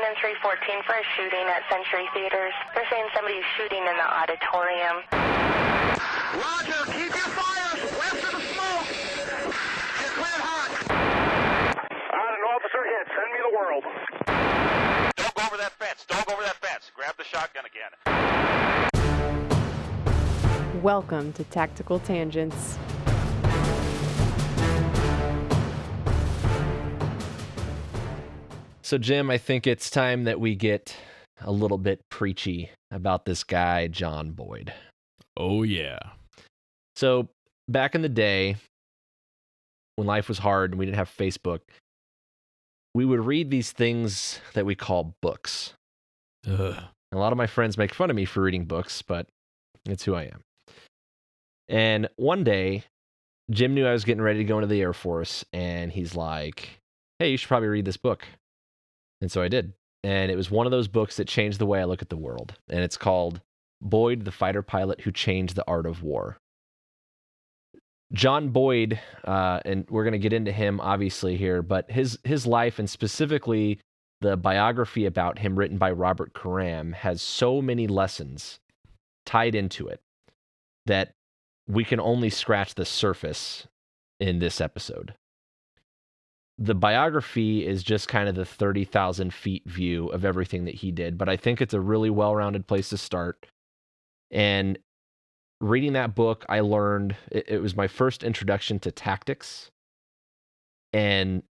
and 314 for a shooting at Century Theaters. They're saying somebody's shooting in the auditorium. Roger, keep your fires west of the smoke. You're cleared hot. An officer hit. Send me the world. Don't go over that fence. Don't go over that fence. Grab the shotgun again. Welcome to Tactical Tangents. So, Jim, I think it's time that we get a little bit preachy about this guy, John Boyd. Oh, yeah. So, back in the day, when life was hard and we didn't have Facebook, we would read these things that we call books. Ugh. A lot of my friends make fun of me for reading books, but it's who I am. And one day, Jim knew I was getting ready to go into the Air Force, and he's like, hey, you should probably read this book. And so I did. And it was one of those books that changed the way I look at the world. And it's called Boyd, the Fighter Pilot Who Changed the Art of War. John Boyd, and we're going to get into him obviously here, but his life, and specifically the biography about him written by Robert Karam, has so many lessons tied into it that we can only scratch the surface in this episode. The biography is just kind of the 30,000 feet view of everything that he did, but I think it's a really well-rounded place to start. And reading that book, I learned, it was my first introduction to tactics, and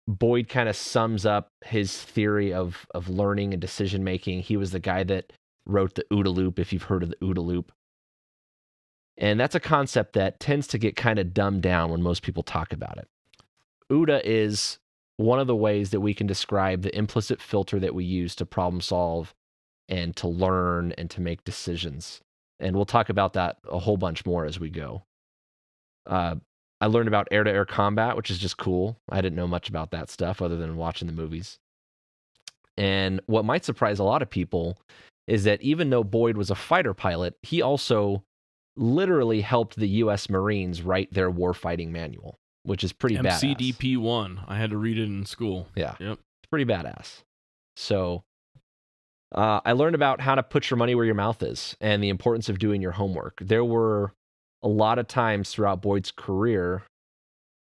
Boyd kind of sums up his theory of learning and decision-making. He was the guy that wrote the OODA loop, if you've heard of the OODA loop. And that's a concept that tends to get kind of dumbed down when most people talk about it. OODA is one of the ways that we can describe the implicit filter that we use to problem solve and to learn and to make decisions. And we'll talk about that a whole bunch more as we go. I learned about air-to-air combat, which is just cool. I didn't know much about that stuff other than watching the movies. And what might surprise a lot of people is that even though Boyd was a fighter pilot, he also literally helped the U.S. Marines write their warfighting manual, which is pretty badass. MCDP-1. I had to read it in school. Yeah. Yep. It's pretty badass. So I learned about how to put your money where your mouth is and the importance of doing your homework. There were a lot of times throughout Boyd's career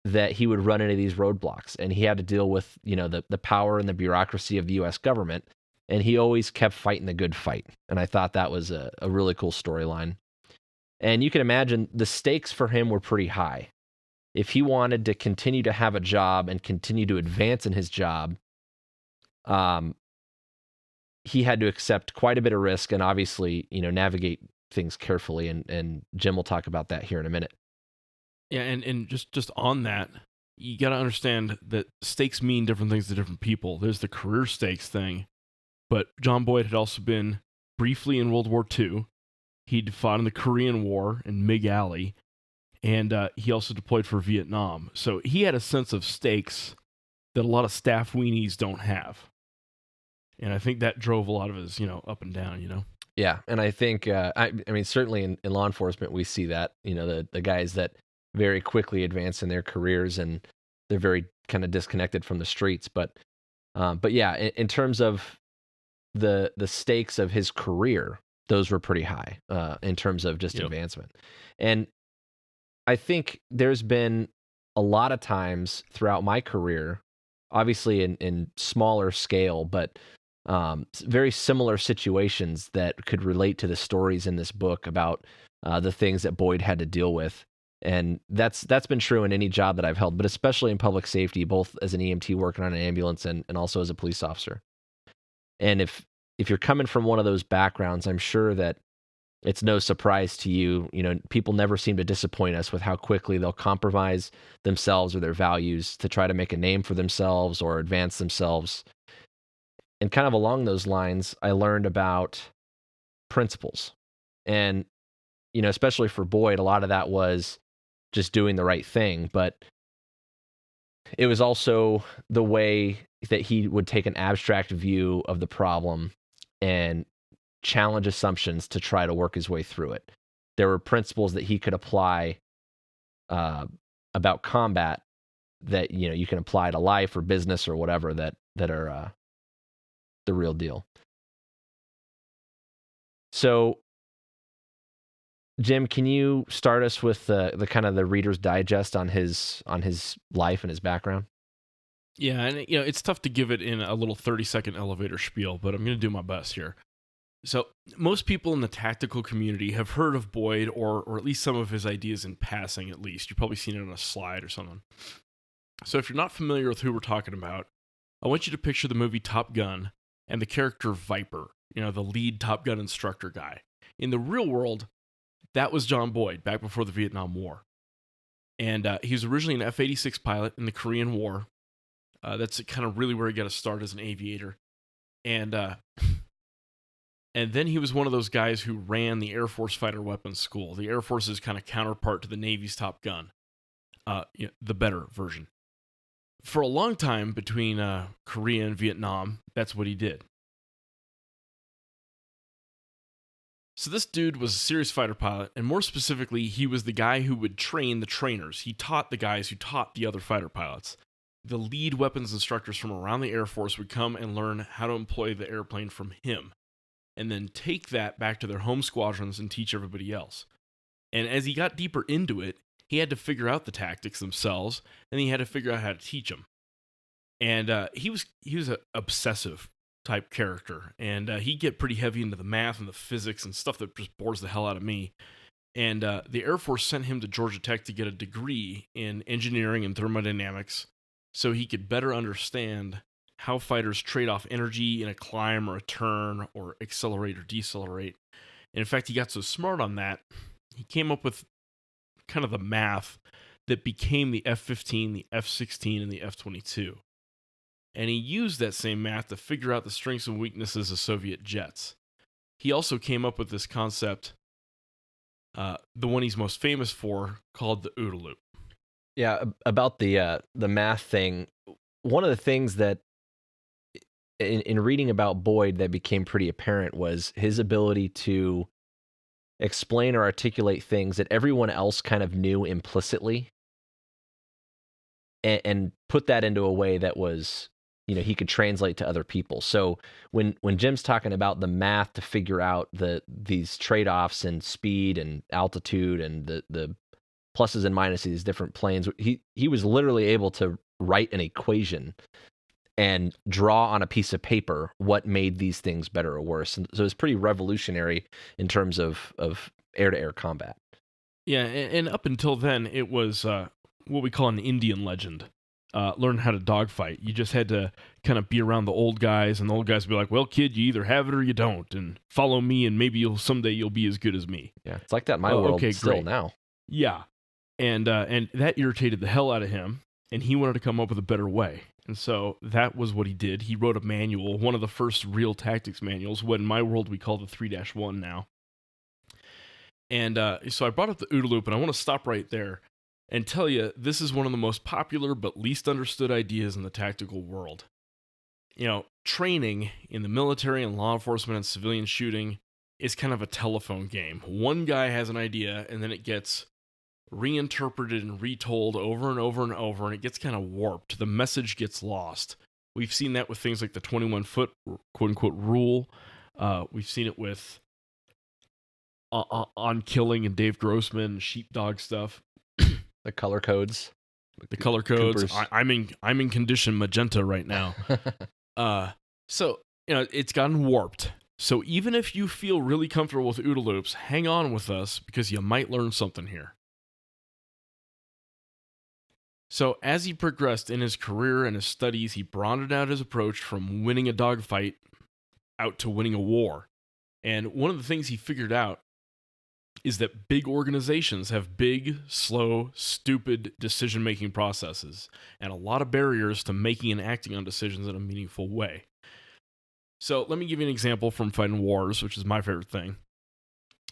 that he would run into these roadblocks, and he had to deal with, the power and the bureaucracy of the U.S. government, and he always kept fighting the good fight. And I thought that was a really cool storyline. And you can imagine the stakes for him were pretty high. If he wanted to continue to have a job and continue to advance in his job, he had to accept quite a bit of risk and obviously, navigate things carefully. And Jim will talk about that here in a minute. Yeah, and just on that, you got to understand that stakes mean different things to different people. There's the career stakes thing, but John Boyd had also been briefly in World War II. He'd fought in the Korean War in Mig Alley, and he also deployed for Vietnam. So he had a sense of stakes that a lot of staff weenies don't have. And I think that drove a lot of his, up and down, Yeah, and I think, I mean, certainly in law enforcement, we see that, the guys that very quickly advance in their careers and they're very kind of disconnected from the streets. But yeah, in terms of the stakes of his career, those were pretty high in terms of just advancement. And I think there's been a lot of times throughout my career, obviously in smaller scale, but very similar situations that could relate to the stories in this book about the things that Boyd had to deal with. And that's been true in any job that I've held, but especially in public safety, both as an EMT working on an ambulance and also as a police officer. And if you're coming from one of those backgrounds, I'm sure that it's no surprise to you. People never seem to disappoint us with how quickly they'll compromise themselves or their values to try to make a name for themselves or advance themselves. And kind of along those lines, I learned about principles. And, especially for Boyd, a lot of that was just doing the right thing. But it was also the way that he would take an abstract view of the problem and challenge assumptions to try to work his way through it. There were principles that he could apply about combat that you can apply to life or business or whatever that are the real deal. So, Jim, can you start us with the kind of the Reader's Digest on his life and his background? Yeah, and it's tough to give it in a little 30-second elevator spiel, but I'm going to do my best here. So, most people in the tactical community have heard of Boyd, or at least some of his ideas in passing, at least. You've probably seen it on a slide or something. So, if you're not familiar with who we're talking about, I want you to picture the movie Top Gun and the character Viper, the lead Top Gun instructor guy. In the real world, that was John Boyd back before the Vietnam War. And he was originally an F-86 pilot in the Korean War. That's kind of really where he got a start as an aviator. And then he was one of those guys who ran the Air Force Fighter Weapons School, the Air Force's kind of counterpart to the Navy's Top Gun, the better version. For a long time between Korea and Vietnam, that's what he did. So this dude was a serious fighter pilot, and more specifically, he was the guy who would train the trainers. He taught the guys who taught the other fighter pilots. The lead weapons instructors from around the Air Force would come and learn how to employ the airplane from him, and then take that back to their home squadrons and teach everybody else. And as he got deeper into it, he had to figure out the tactics themselves, and he had to figure out how to teach them. And he was an obsessive type character, and he'd get pretty heavy into the math and the physics and stuff that just bores the hell out of me. And the Air Force sent him to Georgia Tech to get a degree in engineering and thermodynamics so he could better understand how fighters trade off energy in a climb or a turn or accelerate or decelerate. And in fact, he got so smart on that, he came up with kind of the math that became the F-15, the F-16, and the F-22. And he used that same math to figure out the strengths and weaknesses of Soviet jets. He also came up with this concept, the one he's most famous for, called the OODA loop. Yeah, about the math thing, one of the things that in reading about Boyd that became pretty apparent was his ability to explain or articulate things that everyone else kind of knew implicitly, and put that into a way that was, he could translate to other people. So when Jim's talking about the math to figure out these trade-offs in speed and altitude and the pluses and minuses of these different planes, he was literally able to write an equation and draw on a piece of paper what made these things better or worse. And so it's pretty revolutionary in terms of air-to-air combat. Yeah, and up until then, it was what we call an Indian legend. Learn how to dogfight. You just had to kind of be around the old guys, and the old guys would be like, well, kid, you either have it or you don't, and follow me, and maybe someday you'll be as good as me. Yeah, it's like that in my world okay, still great. now. Yeah, and that irritated the hell out of him, and he wanted to come up with a better way. And so that was what he did. He wrote a manual, one of the first real tactics manuals, what in my world we call the 3-1 now. And so I brought up the OODA loop, and I want to stop right there and tell you this is one of the most popular but least understood ideas in the tactical world. Training in the military and law enforcement and civilian shooting is kind of a telephone game. One guy has an idea, and then it gets reinterpreted and retold over and over and over, and it gets kind of warped. The message gets lost. We've seen that with things like the 21-foot quote-unquote rule. We've seen it with On Killing and Dave Grossman, sheepdog stuff. The color codes. The color codes. I'm in condition magenta right now. So it's gotten warped. So even if you feel really comfortable with OODA loops, hang on with us because you might learn something here. So as he progressed in his career and his studies, he broadened out his approach from winning a dogfight out to winning a war. And one of the things he figured out is that big organizations have big, slow, stupid decision-making processes and a lot of barriers to making and acting on decisions in a meaningful way. So let me give you an example from fighting wars, which is my favorite thing.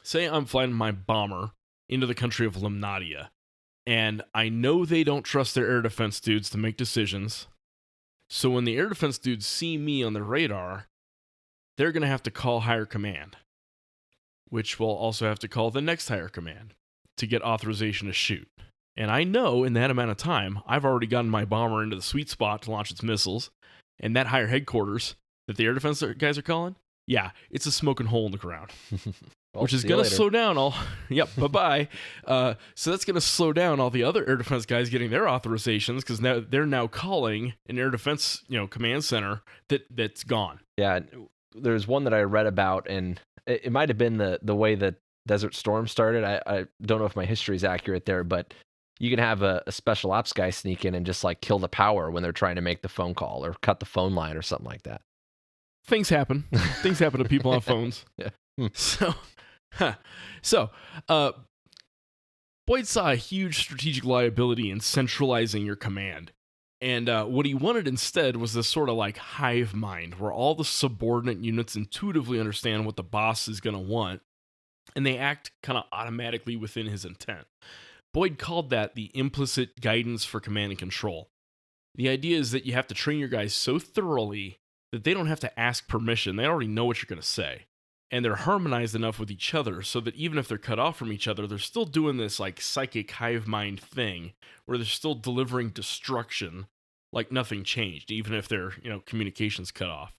Say I'm flying my bomber into the country of Limnadia, and I know they don't trust their air defense dudes to make decisions. So when the air defense dudes see me on the radar, they're going to have to call higher command, which will also have to call the next higher command to get authorization to shoot. And I know in that amount of time, I've already gotten my bomber into the sweet spot to launch its missiles, and that higher headquarters that the air defense guys are calling? Yeah, it's a smoking hole in the ground, Well, which is see you going to later. slow down all. Yep, bye-bye. So that's going to slow down all the other air defense guys getting their authorizations because now they're now calling an air defense, command center that's gone. Yeah, there's one that I read about, and it might have been the way that Desert Storm started. I don't know if my history is accurate there, but you can have a special ops guy sneak in and just like kill the power when they're trying to make the phone call or cut the phone line or something like that. Things happen. Things happen to people on phones. Yeah. So, Boyd saw a huge strategic liability in centralizing your command. And what he wanted instead was this sort of like hive mind where all the subordinate units intuitively understand what the boss is going to want, and they act kind of automatically within his intent. Boyd called that the implicit guidance for command and control. The idea is that you have to train your guys so thoroughly that they don't have to ask permission. They already know what you're going to say. And they're harmonized enough with each other so that even if they're cut off from each other, they're still doing this like psychic hive mind thing where they're still delivering destruction like nothing changed, even if their, communications cut off.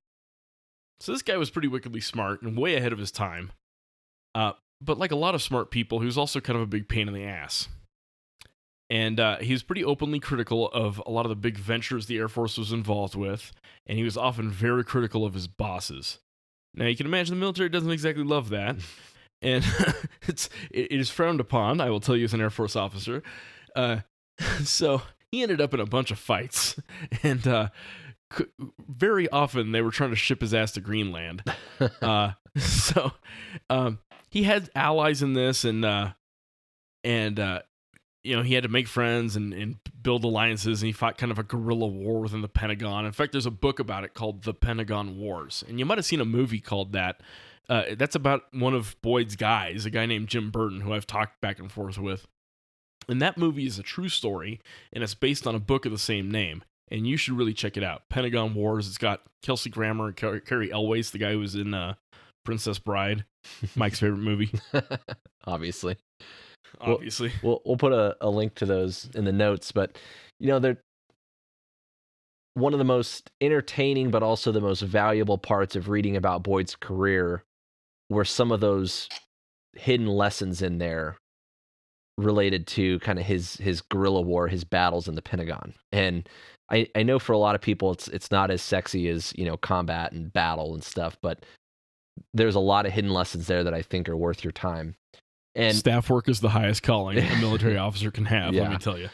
So this guy was pretty wickedly smart and way ahead of his time. But like a lot of smart people, he was also kind of a big pain in the ass. And he was pretty openly critical of a lot of the big ventures the Air Force was involved with, and he was often very critical of his bosses. Now, you can imagine the military doesn't exactly love that, and it is frowned upon, I will tell you as an Air Force officer. So he ended up in a bunch of fights, and very often they were trying to ship his ass to Greenland. So he had allies in this, and he had to make friends and build alliances, and he fought kind of a guerrilla war within the Pentagon. In fact, there's a book about it called The Pentagon Wars, and you might have seen a movie called that. That's about one of Boyd's guys, a guy named Jim Burton, who I've talked back and forth with. And that movie is a true story, and it's based on a book of the same name, and you should really check it out. Pentagon Wars. It's got Kelsey Grammer and Carrie Elwes, the guy who was in Princess Bride, Mike's favorite movie. Obviously. We'll put a link to those in the notes, but they're one of the most entertaining but also the most valuable parts of reading about Boyd's career were some of those hidden lessons in there related to kind of his guerrilla war, his battles in the Pentagon. And I know for a lot of people it's not as sexy as combat and battle and stuff, but there's a lot of hidden lessons there that I think are worth your time. And staff work is the highest calling a military officer can have, yeah. Let me tell you.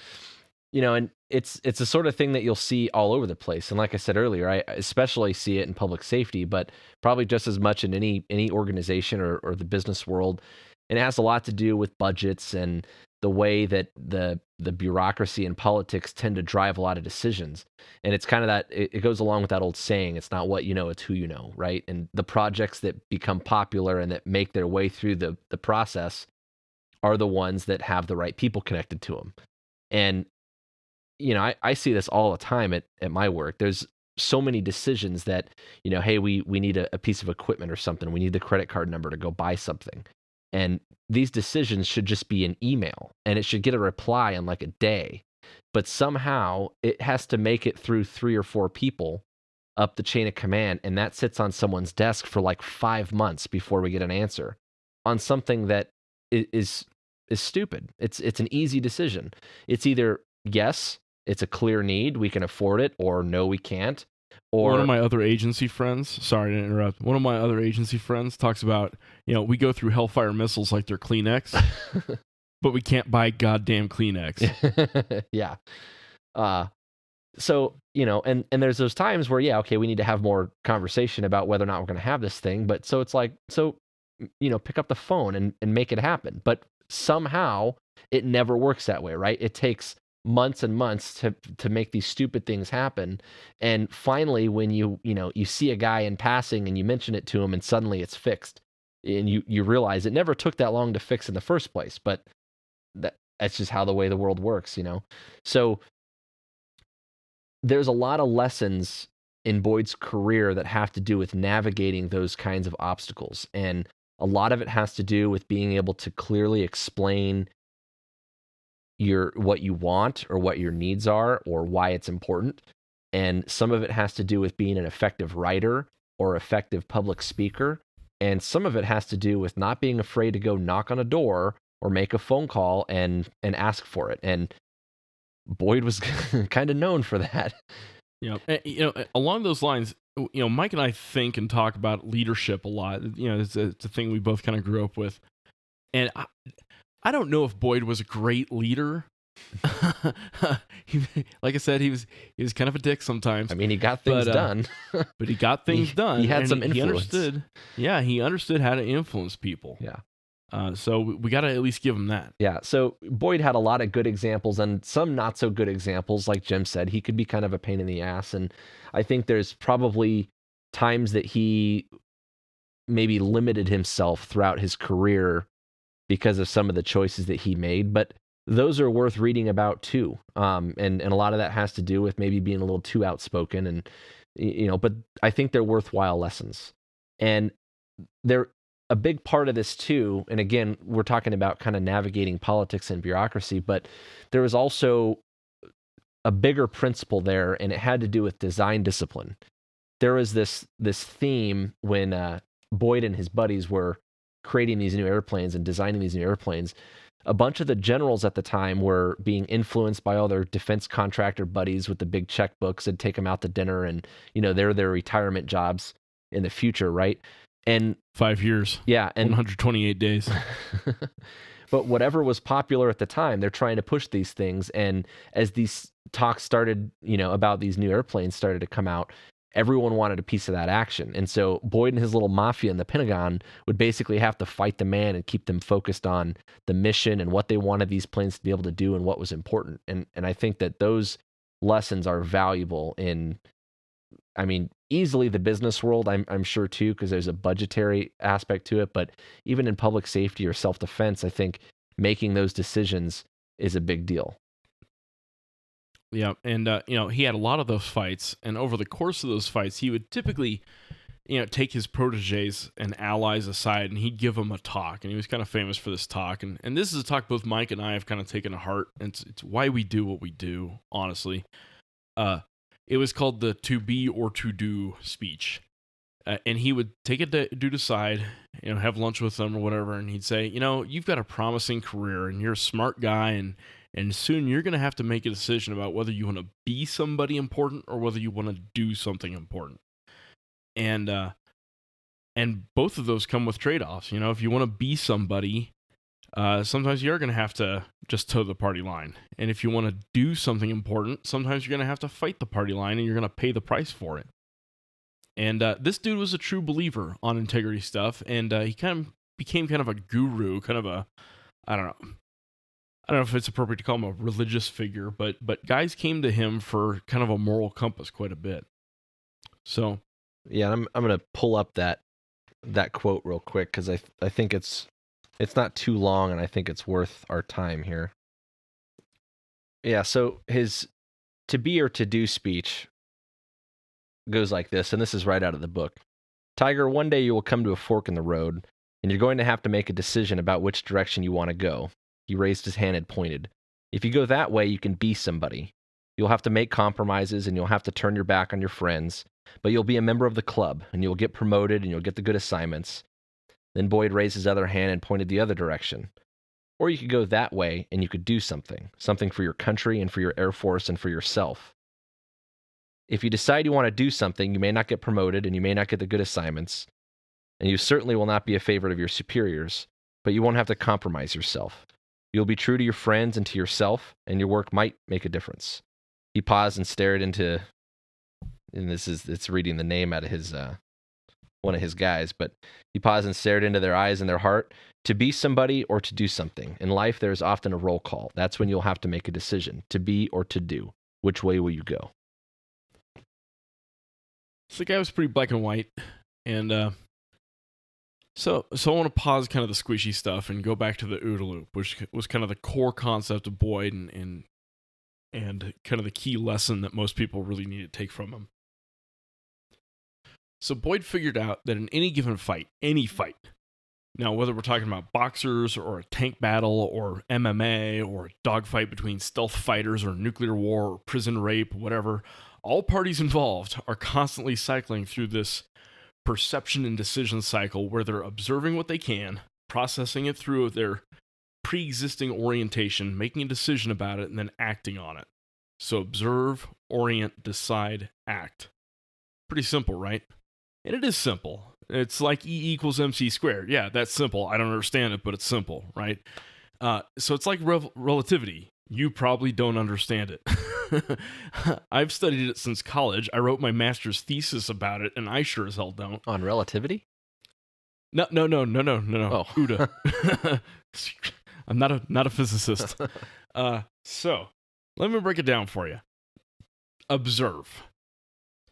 And it's the sort of thing that you'll see all over the place. And like I said earlier, I especially see it in public safety, but probably just as much in any organization or the business world. And it has a lot to do with budgets and the way that the bureaucracy and politics tend to drive a lot of decisions. And it's kind of that, it goes along with that old saying, it's not what you know, it's who you know, right? And the projects that become popular and that make their way through the process are the ones that have the right people connected to them. And, I see this all the time at my work. There's so many decisions that, hey, we need a piece of equipment or something. We need the credit card number to go buy something. And these decisions should just be an email, and it should get a reply in like a day. But somehow it has to make it through 3 or 4 people up the chain of command, and that sits on someone's desk for like 5 months before we get an answer on something that is stupid. It's an easy decision. It's either yes, it's a clear need, we can afford it, or no, we can't. Or one of my other agency friends, sorry to interrupt, one of my other agency friends talks about, we go through Hellfire missiles like they're Kleenex, but we can't buy goddamn Kleenex. Yeah. So, and there's those times where, yeah, okay, we need to have more conversation about whether or not we're going to have this thing. But so it's like, pick up the phone and make it happen. But somehow it never works that way, right? It takes months and months to make these stupid things happen. And finally, when you see a guy in passing and you mention it to him and suddenly it's fixed, and you realize it never took that long to fix in the first place, but that's just how the way the world works, So there's a lot of lessons in Boyd's career that have to do with navigating those kinds of obstacles. And a lot of it has to do with being able to clearly explain what you want or what your needs are or why it's important. And some of it has to do with being an effective writer or effective public speaker. And some of it has to do with not being afraid to go knock on a door or make a phone call and ask for it. And Boyd was kind of known for that. Yeah, along those lines, Mike and I think and talk about leadership a lot. It's a thing we both kind of grew up with. And I don't know if Boyd was a great leader. Like I said, he was kind of a dick sometimes. I mean, he got things done. But he got things done. He had some influence. He understood how to influence people. Yeah. So we got to at least give him that. Yeah. So Boyd had a lot of good examples and some not so good examples. Like Jim said, he could be kind of a pain in the ass. And I think there's probably times that he maybe limited himself throughout his career because of some of the choices that he made. But those are worth reading about too. And a lot of that has to do with maybe being a little too outspoken and, but I think they're worthwhile lessons. And they're a big part of this too. And again, we're talking about kind of navigating politics and bureaucracy, but there was also a bigger principle there, and it had to do with design discipline. There was this theme when Boyd and his buddies were creating these new airplanes and designing these new airplanes. A bunch of the generals at the time were being influenced by all their defense contractor buddies with the big checkbooks and take them out to dinner, and they're their retirement jobs in the future, right? And 5 years. Yeah, and 128 days. But whatever was popular at the time, they're trying to push these things. And as these talks started, about these new airplanes started to come out, everyone wanted a piece of that action. And so Boyd and his little mafia in the Pentagon would basically have to fight the man and keep them focused on the mission and what they wanted these planes to be able to do and what was important. And I think that those lessons are valuable in, easily the business world, I'm sure too, because there's a budgetary aspect to it. But even in public safety or self-defense, I think making those decisions is a big deal. Yeah, and he had a lot of those fights, and over the course of those fights, he would typically, take his protégés and allies aside, and he'd give them a talk, and he was kind of famous for this talk, and this is a talk both Mike and I have kind of taken to heart, and it's why we do what we do, honestly. It was called the to be or to do speech, and he would take a dude aside, have lunch with them or whatever, and he'd say, you've got a promising career, and you're a smart guy, and soon you're going to have to make a decision about whether you want to be somebody important or whether you want to do something important. And both of those come with trade-offs. If you want to be somebody, sometimes you're going to have to just toe the party line. And if you want to do something important, sometimes you're going to have to fight the party line and you're going to pay the price for it. And this dude was a true believer on integrity stuff. And he kind of became kind of a guru, kind of a, I don't know if it's appropriate to call him a religious figure, but guys came to him for kind of a moral compass quite a bit. So, yeah, I'm going to pull up that quote real quick because I think it's not too long and I think it's worth our time here. Yeah, so his to be or to do speech goes like this, and this is right out of the book. Tiger, one day you will come to a fork in the road, and you're going to have to make a decision about which direction you want to go. He raised his hand and pointed. If you go that way, you can be somebody. You'll have to make compromises, and you'll have to turn your back on your friends, but you'll be a member of the club, and you'll get promoted, and you'll get the good assignments. Then Boyd raised his other hand and pointed the other direction. Or you could go that way, and you could do something for your country and for your Air Force and for yourself. If you decide you want to do something, you may not get promoted, and you may not get the good assignments, and you certainly will not be a favorite of your superiors, but you won't have to compromise yourself. You'll be true to your friends and to yourself, and your work might make a difference. He paused and stared into, and it's reading the name out of his, one of his guys, but he paused and stared into their eyes and their heart. To be somebody or to do something. In life, there is often a roll call. That's when you'll have to make a decision. To be or to do. Which way will you go? So the guy was pretty black and white, and so I want to pause kind of the squishy stuff and go back to the OODA loop, which was kind of the core concept of Boyd and kind of the key lesson that most people really need to take from him. So Boyd figured out that in any given fight, any fight, now whether we're talking about boxers or a tank battle or MMA or a dogfight between stealth fighters or nuclear war or prison rape, whatever, all parties involved are constantly cycling through this perception and decision cycle where they're observing what they can, processing it through their pre-existing orientation, making a decision about it, and then acting on it. So observe, orient, decide, act. Pretty simple, right? And it is simple. It's like E equals MC squared. Yeah, that's simple. I don't understand it, but it's simple, right? So it's like relativity. You probably don't understand it. I've studied it since college. I wrote my master's thesis about it, and I sure as hell don't. On relativity? No. Oh. OODA. I'm not a physicist. So let me break it down for you. Observe.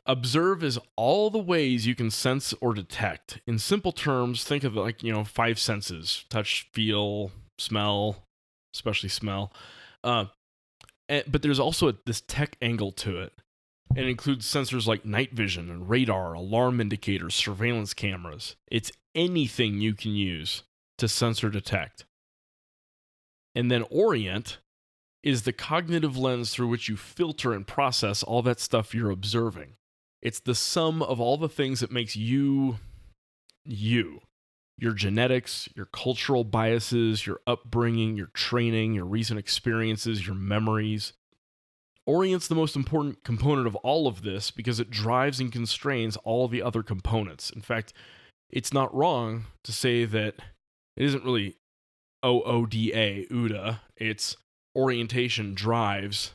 Observe is all the ways you can sense or detect. In simple terms, think of it like, 5 senses: touch, feel, smell, especially smell. But there's also this tech angle to it. It includes sensors like night vision and radar, alarm indicators, surveillance cameras. It's anything you can use to sense or detect. And then orient is the cognitive lens through which you filter and process all that stuff you're observing. It's the sum of all the things that makes you, you. Your genetics, your cultural biases, your upbringing, your training, your recent experiences, your memories. Orient's the most important component of all of this because it drives and constrains all the other components. In fact, it's not wrong to say that it isn't really OODA. It's orientation drives,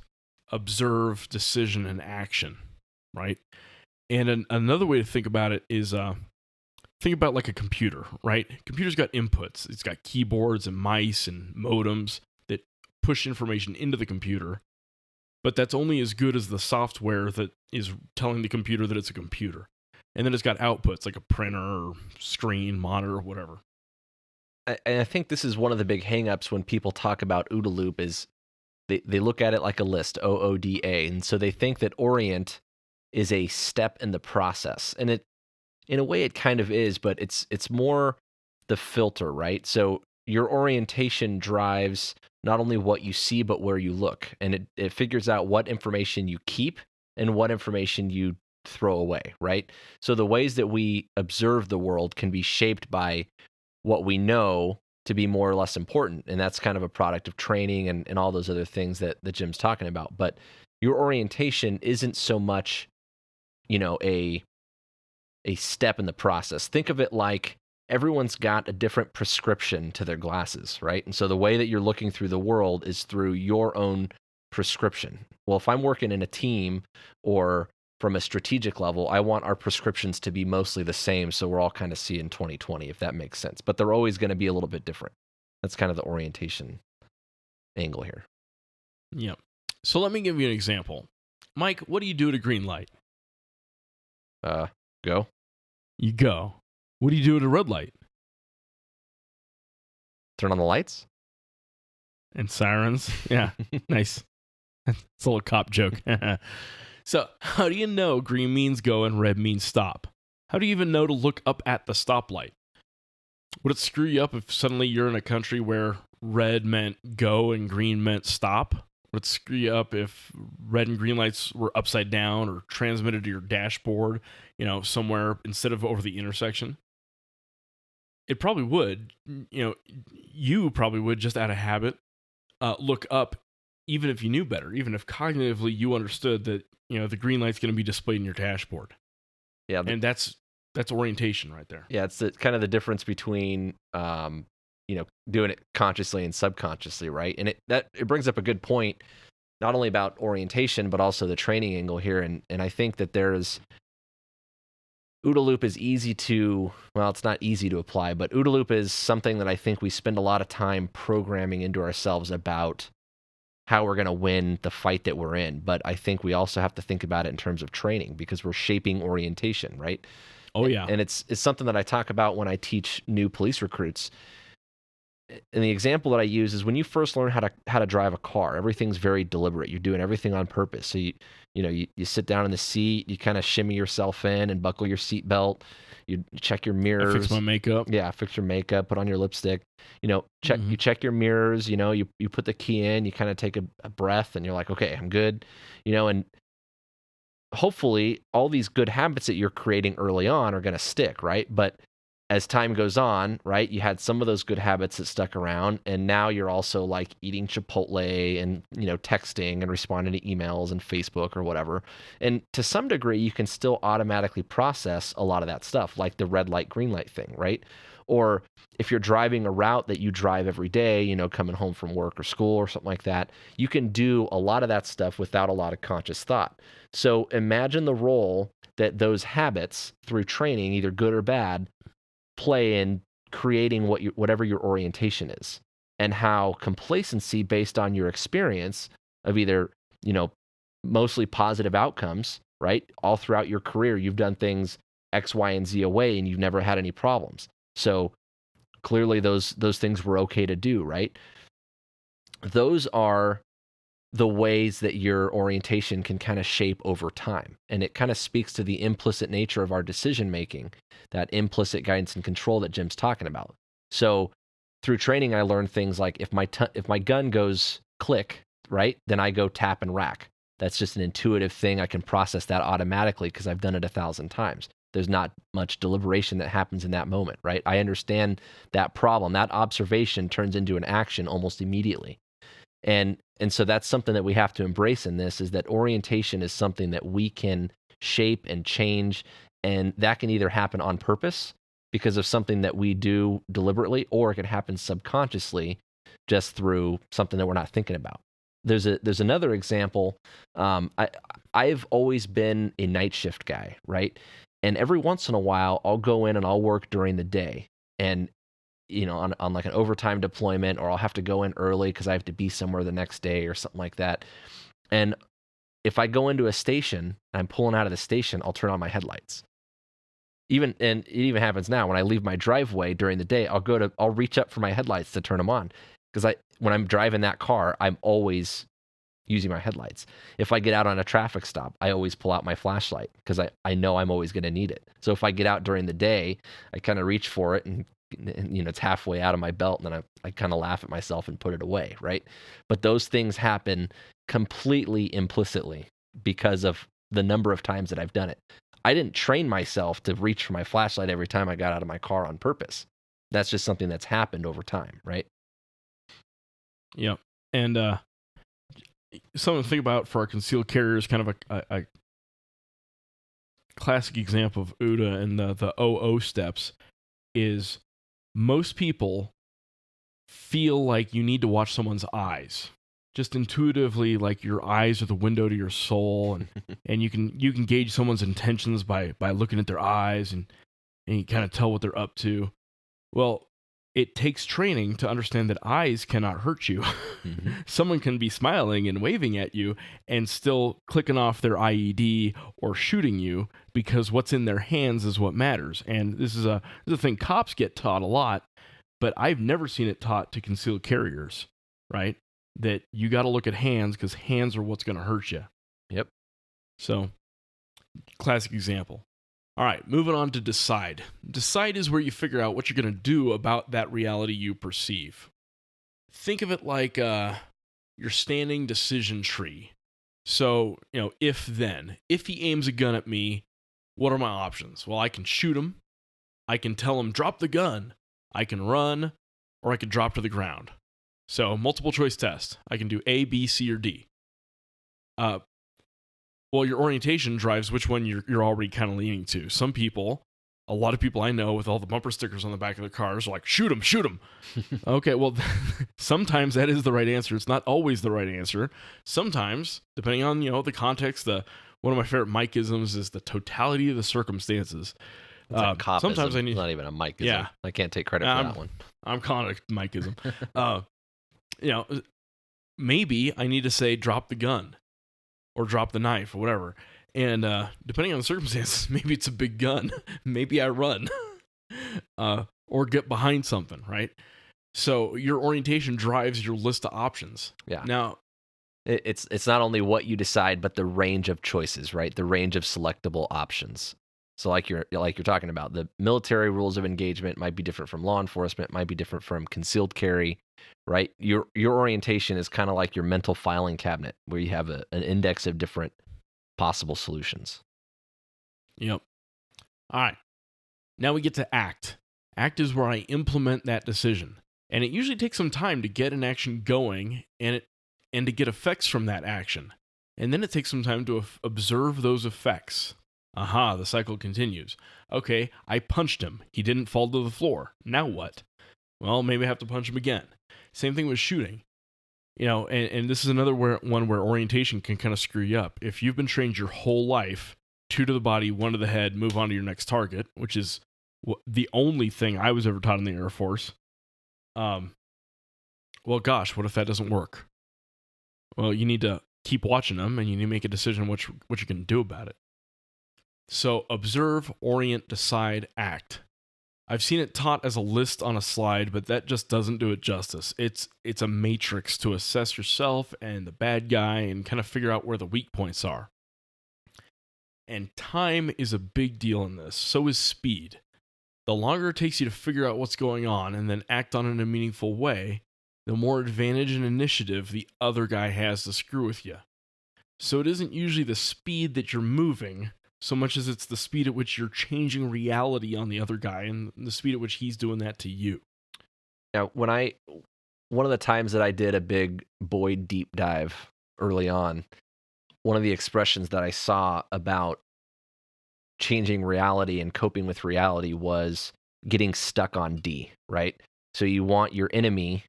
observe, decision, and action, right? And another way to think about it is think about like a computer, right? Computer's got inputs. It's got keyboards and mice and modems that push information into the computer. But that's only as good as the software that is telling the computer that it's a computer. And then it's got outputs like a printer or screen, monitor, whatever. And I think this is one of the big hangups when people talk about OODA loop is they look at it like a list, OODA. And so they think that orient is a step in the process. And it, in a way, it kind of is, but it's more the filter, right? So your orientation drives not only what you see, but where you look. And it figures out what information you keep and what information you throw away, right? So the ways that we observe the world can be shaped by what we know to be more or less important. And that's kind of a product of training and all those other things that Jim's talking about. But your orientation isn't so much, a step in the process. Think of it like everyone's got a different prescription to their glasses, right? And so the way that you're looking through the world is through your own prescription. Well, if I'm working in a team or from a strategic level, I want our prescriptions to be mostly the same, so we're all kind of seeing 20/20, if that makes sense. But they're always going to be a little bit different. That's kind of the orientation angle here. Yep. So let me give you an example. Mike, what do you do at a green light? Go. You go. What do you do at a red light? Turn on the lights. And sirens. Yeah, nice. It's a little cop joke. So, how do you know green means go and red means stop? How do you even know to look up at the stoplight? Would it screw you up if suddenly you're in a country where red meant go and green meant stop? Would it screw you up if red and green lights were upside down or transmitted to your dashboard, somewhere instead of over the intersection? It probably would. You probably would just out of habit look up, even if you knew better, even if cognitively you understood that, the green light's going to be displayed in your dashboard. Yeah. And that's orientation right there. Yeah, it's kind of the difference between doing it consciously and subconsciously, right? And it brings up a good point, not only about orientation, but also the training angle here. And I think that there's OODA loop is it's not easy to apply, but OODA loop is something that I think we spend a lot of time programming into ourselves about how we're going to win the fight that we're in. But I think we also have to think about it in terms of training because we're shaping orientation, right? Oh, yeah. And it's something that I talk about when I teach new police recruits. And the example that I use is when you first learn how to drive a car, everything's very deliberate. You're doing everything on purpose. So you sit down in the seat, you kind of shimmy yourself in and buckle your seatbelt. You check your mirrors. I fix my makeup. Yeah, fix your makeup, put on your lipstick. You check your mirrors, you put the key in, you kind of take a breath and you're like, okay, I'm good. And hopefully all these good habits that you're creating early on are going to stick, right? But as time goes on, right, you had some of those good habits that stuck around, and now you're also like eating Chipotle and, texting and responding to emails and Facebook or whatever. And to some degree, you can still automatically process a lot of that stuff, like the red light, green light thing, right? Or if you're driving a route that you drive every day, coming home from work or school or something like that, you can do a lot of that stuff without a lot of conscious thought. So imagine the role that those habits through training, either good or bad, play in creating whatever your orientation is, and how complacency based on your experience of either, mostly positive outcomes, right? All throughout your career, you've done things X, Y, and Z away, and you've never had any problems. So clearly those things were okay to do, right? Those are the ways that your orientation can kind of shape over time. And it kind of speaks to the implicit nature of our decision making, that implicit guidance and control that Jim's talking about. So through training, I learned things like if my gun goes click, right, then I go tap and rack. That's just an intuitive thing. I can process that automatically because I've done it 1,000 times. There's not much deliberation that happens in that moment, right? I understand that problem. That observation turns into an action almost immediately. And so that's something that we have to embrace in this, is that orientation is something that we can shape and change, and that can either happen on purpose because of something that we do deliberately, or it could happen subconsciously just through something that we're not thinking about. There's another example. I've always been a night shift guy, right? And every once in a while, I'll go in and I'll work during the day, and on like an overtime deployment, or I'll have to go in early because I have to be somewhere the next day or something like that. And if I go into a station, I'm pulling out of the station, I'll turn on my headlights. And it even happens now when I leave my driveway during the day, I'll reach up for my headlights to turn them on, because when I'm driving that car, I'm always using my headlights. If I get out on a traffic stop, I always pull out my flashlight because I know I'm always going to need it. So if I get out during the day, I kind of reach for it, and it's halfway out of my belt, and then I kind of laugh at myself and put it away, right? But those things happen completely implicitly because of the number of times that I've done it. I didn't train myself to reach for my flashlight every time I got out of my car on purpose. That's just something that's happened over time, right? Yep. And something to think about for our concealed carriers, kind of a classic example of OODA and the OO steps is, most people feel like you need to watch someone's eyes. Just intuitively, like your eyes are the window to your soul, and you can gauge someone's intentions by looking at their eyes, and you kind of tell what they're up to. Well, it takes training to understand that eyes cannot hurt you. Mm-hmm. Someone can be smiling and waving at you and still clicking off their IED or shooting you, because what's in their hands is what matters. And this is a thing cops get taught a lot, but I've never seen it taught to concealed carriers, right? That you got to look at hands, because hands are what's going to hurt you. Yep. So, classic example. All right, moving on to decide. Decide is where you figure out what you're going to do about that reality you perceive. Think of it like your standing decision tree. So, if-then. If he aims a gun at me, what are my options? Well, I can shoot him. I can tell him, drop the gun. I can run, or I can drop to the ground. So, multiple choice test. I can do A, B, C, or D. Well, your orientation drives which one you're already kind of leaning to. A lot of people I know with all the bumper stickers on the back of their cars are like, shoot him. Okay, well, sometimes that is the right answer. It's not always the right answer. Sometimes, depending on, the context, one of my favorite Mike-isms is the totality of the circumstances. Sometimes I need... It's not even a Mike-ism. Yeah. I can't take credit for that one. I'm calling it a Mike-ism. Maybe I need to say drop the gun or drop the knife or whatever. And depending on the circumstances, maybe it's a big gun. Maybe I run or get behind something, right? So your orientation drives your list of options. Yeah. Now, it's not only what you decide, but the range of choices, right? The range of selectable options. So like you're talking about, the military rules of engagement might be different from law enforcement, might be different from concealed carry, right? Your orientation is kind of like your mental filing cabinet, where you have an index of different possible solutions. Yep. All right. Now we get to act. Act is where I implement that decision. And it usually takes some time to get an action going and to get effects from that action. And then it takes some time to observe those effects. Aha, the cycle continues. Okay, I punched him. He didn't fall to the floor. Now what? Well, maybe I have to punch him again. Same thing with shooting. And this is another one where orientation can kind of screw you up. If you've been trained your whole life, 2 to the body, 1 to the head, move on to your next target, which is the only thing I was ever taught in the Air Force. Well, gosh, what if that doesn't work? Well, you need to keep watching them, and you need to make a decision what you're going to do about it. So observe, orient, decide, act. I've seen it taught as a list on a slide, but that just doesn't do it justice. It's a matrix to assess yourself and the bad guy and kind of figure out where the weak points are. And time is a big deal in this. So is speed. The longer it takes you to figure out what's going on and then act on it in a meaningful way, the more advantage and initiative the other guy has to screw with you. So it isn't usually the speed that you're moving, so much as it's the speed at which you're changing reality on the other guy and the speed at which he's doing that to you. Now, one of the times that I did a big Boyd deep dive early on, one of the expressions that I saw about changing reality and coping with reality was getting stuck on D, right? So you want your enemy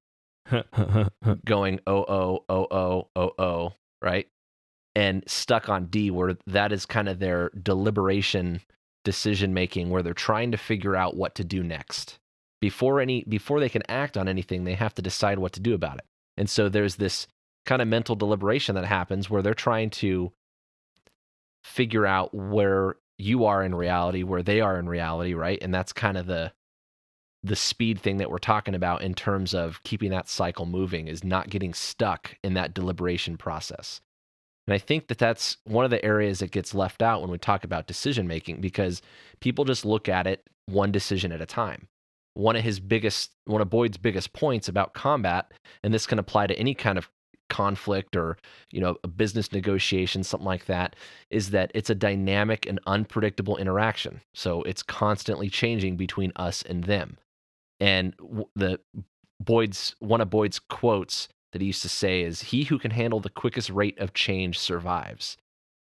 going, oh, right? And stuck on D, where that is kind of their deliberation decision-making, where they're trying to figure out what to do next. Before they can act on anything, they have to decide what to do about it. And so there's this kind of mental deliberation that happens where they're trying to figure out where you are in reality, where they are in reality, right? And that's kind of the speed thing that we're talking about in terms of keeping that cycle moving, is not getting stuck in that deliberation process. And I think that that's one of the areas that gets left out when we talk about decision making, because people just look at it one decision at a time. One of Boyd's biggest points about combat, and this can apply to any kind of conflict or, a business negotiation, something like that, is that it's a dynamic and unpredictable interaction. So it's constantly changing between us and them. And one of Boyd's quotes that he used to say is, "He who can handle the quickest rate of change survives."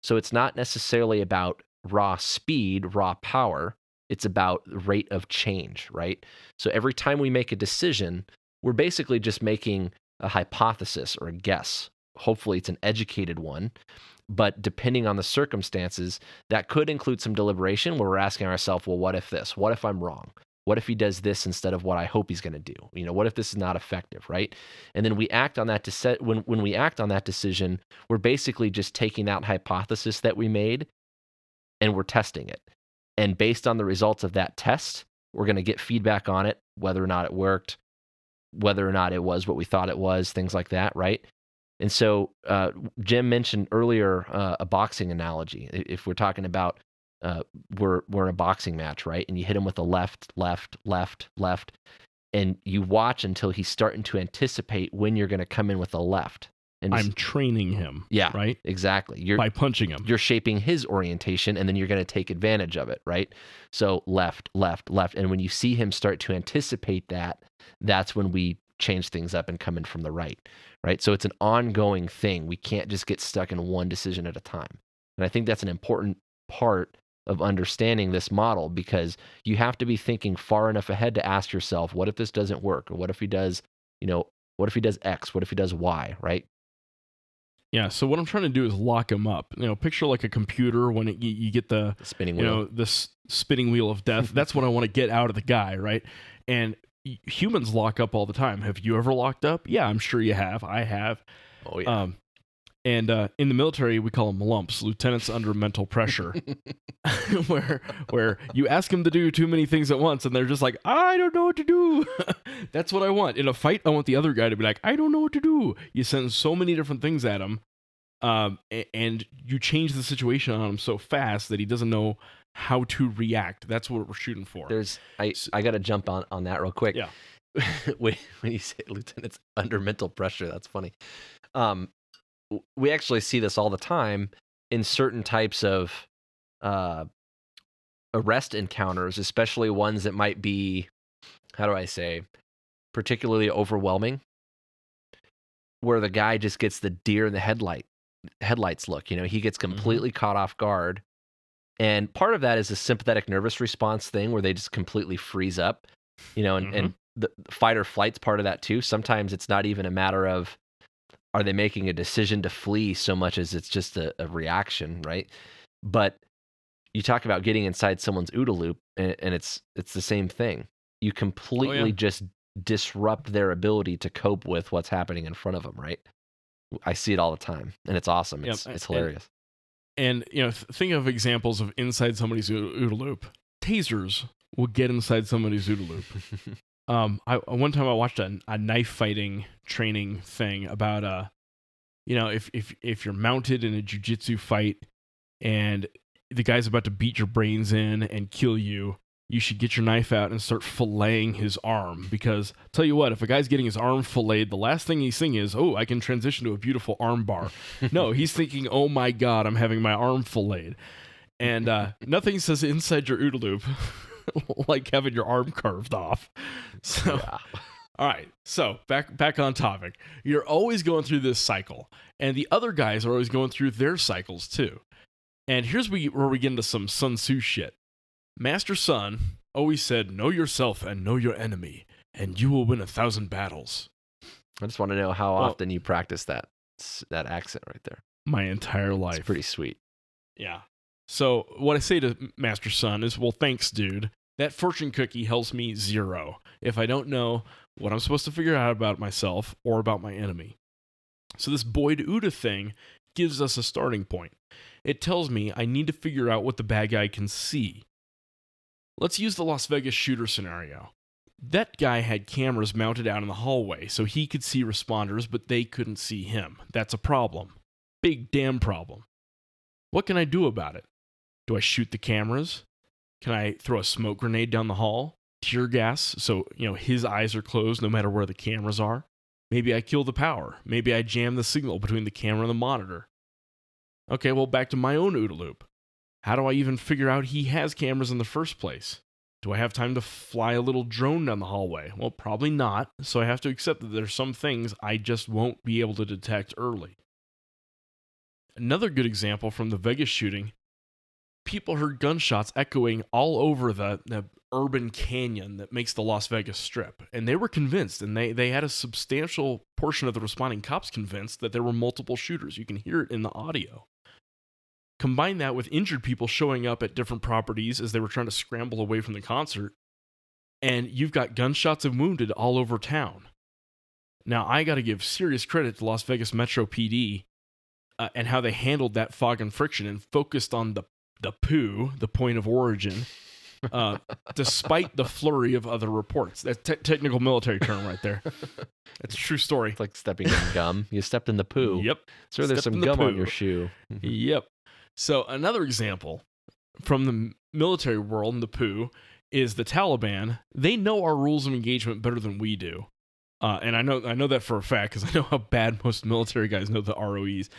So it's not necessarily about raw speed, raw power. It's about the rate of change, right? So every time we make a decision, we're basically just making a hypothesis or a guess. Hopefully it's an educated one, but depending on the circumstances, that could include some deliberation where we're asking ourselves, well, what if this? What if I'm wrong? What if he does this instead of what I hope he's going to do? What if this is not effective, right? And then we act on that when we act on that decision, we're basically just taking that hypothesis that we made and we're testing it. And based on the results of that test, we're going to get feedback on it, whether or not it worked, whether or not it was what we thought it was, things like that, right? And so Jim mentioned earlier a boxing analogy. If we're talking about we're in a boxing match, right? And you hit him with a left, and you watch until he's starting to anticipate when you're going to come in with a left. And I'm training him. Yeah, right. Exactly. By punching him, you're shaping his orientation, and then you're going to take advantage of it, right? So left, and when you see him start to anticipate that, that's when we change things up and come in from the right? So it's an ongoing thing. We can't just get stuck in one decision at a time. And I think that's an important part of understanding this model, because you have to be thinking far enough ahead to ask yourself, what if this doesn't work? Or what if he does, what if he does X? What if he does Y, right? Yeah, so what I'm trying to do is lock him up. Picture like a computer when you get the spinning wheel. The spinning wheel of death. That's what I want to get out of the guy, right? And humans lock up all the time. Have you ever locked up? Yeah, I'm sure you have. I have. Oh yeah. And in the military, we call them lumps, lieutenants under mental pressure, where you ask them to do too many things at once, and they're just like, I don't know what to do. That's what I want. In a fight, I want the other guy to be like, I don't know what to do. You send so many different things at him, and you change the situation on him so fast that he doesn't know how to react. That's what we're shooting for. I got to jump on that real quick. Yeah. when you say lieutenants under mental pressure, that's funny. We actually see this all the time in certain types of arrest encounters, especially ones that might be, how do I say, particularly overwhelming, where the guy just gets the deer in the headlights look. He gets completely caught off guard. And part of that is a sympathetic nervous response thing where they just completely freeze up, and the fight or flight's part of that too. Sometimes it's not even a matter of, are they making a decision to flee so much as it's just a reaction, right? But you talk about getting inside someone's OODA loop, and it's the same thing. You completely just disrupt their ability to cope with what's happening in front of them, right? I see it all the time, and it's awesome. It's hilarious. And think of examples of inside somebody's OODA loop. Tasers will get inside somebody's OODA loop. One time I watched a knife fighting training thing about if you're mounted in a jiu-jitsu fight and the guy's about to beat your brains in and kill you, you should get your knife out and start filleting his arm. Because tell you what, if a guy's getting his arm filleted, the last thing he's thinking is, oh, I can transition to a beautiful arm bar. No, he's thinking, oh my God, I'm having my arm filleted. And nothing says inside your OODA loop like having your arm carved off. So, all right. So back on topic. You're always going through this cycle, and the other guys are always going through their cycles too. And here's where we get into some Sun Tzu shit. Master Sun always said, know yourself and know your enemy, and you will win 1,000 battles. I just want to know how often you practice that accent right there. My entire life. It's pretty sweet. Yeah. So what I say to Master Sun is, well, thanks, dude. That fortune cookie helps me 0 if I don't know what I'm supposed to figure out about myself or about my enemy. So this Boyd OODA thing gives us a starting point. It tells me I need to figure out what the bad guy can see. Let's use the Las Vegas shooter scenario. That guy had cameras mounted out in the hallway so he could see responders, but they couldn't see him. That's a problem. Big damn problem. What can I do about it? Do I shoot the cameras? Can I throw a smoke grenade down the hall? Tear gas so, his eyes are closed no matter where the cameras are? Maybe I kill the power. Maybe I jam the signal between the camera and the monitor. Okay, well, back to my own OODA loop. How do I even figure out he has cameras in the first place? Do I have time to fly a little drone down the hallway? Well, probably not, so I have to accept that there's some things I just won't be able to detect early. Another good example from the Vegas shooting, people heard gunshots echoing all over the urban canyon that makes the Las Vegas Strip, and they were convinced, and they had a substantial portion of the responding cops convinced that there were multiple shooters. You can hear it in the audio. Combine that with injured people showing up at different properties as they were trying to scramble away from the concert, and you've got gunshots and wounded all over town. Now, I got to give serious credit to Las Vegas Metro PD and how they handled that fog and friction and focused on the poo, the point of origin, despite the flurry of other reports. That's technical military term right there. That's a true story. It's like stepping in gum. You stepped in the poo. Yep. So there's some gum on your shoe. Yep. So another example from the military world in the poo is the Taliban. They know our rules of engagement better than we do. And I know that for a fact because I know how bad most military guys know the ROEs.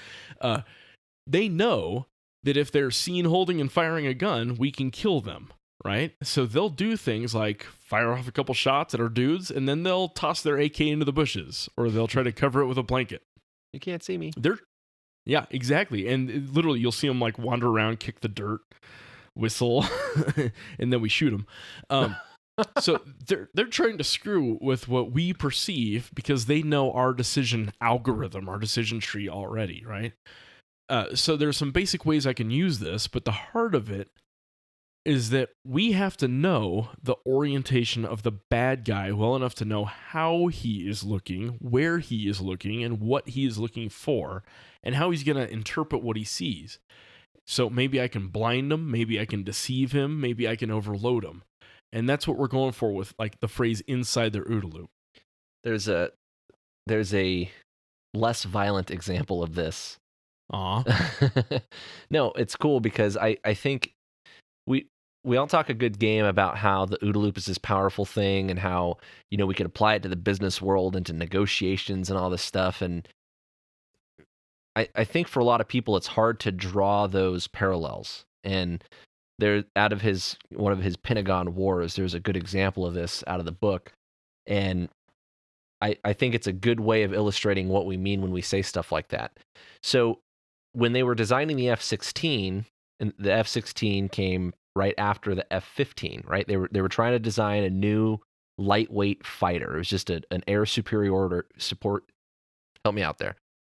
They know that if they're seen holding and firing a gun, we can kill them, right? So they'll do things like fire off a couple shots at our dudes, and then they'll toss their AK into the bushes, or they'll try to cover it with a blanket. You can't see me. Yeah, exactly. And literally, you'll see them like wander around, kick the dirt, whistle, and then we shoot them. So they're trying to screw with what we perceive because they know our decision algorithm, our decision tree already, right? So there's some basic ways I can use this, but the heart of it is that we have to know the orientation of the bad guy well enough to know how he is looking, where he is looking, and what he is looking for, and how he's going to interpret what he sees. So maybe I can blind him, maybe I can deceive him, maybe I can overload him. And that's what we're going for with like the phrase inside their OODA loop. There's a less violent example of this. No, it's cool because I think we all talk a good game about how the OODA loop is this powerful thing and how, we can apply it to the business world and to negotiations and all this stuff. And I think for a lot of people, it's hard to draw those parallels. And there, out of one of his Pentagon Wars, there's a good example of this out of the book. And I think it's a good way of illustrating what we mean when we say stuff like that. So when they were designing the F-16, and the F-16 came right after the F-15, right? They were trying to design a new lightweight fighter. It was just an air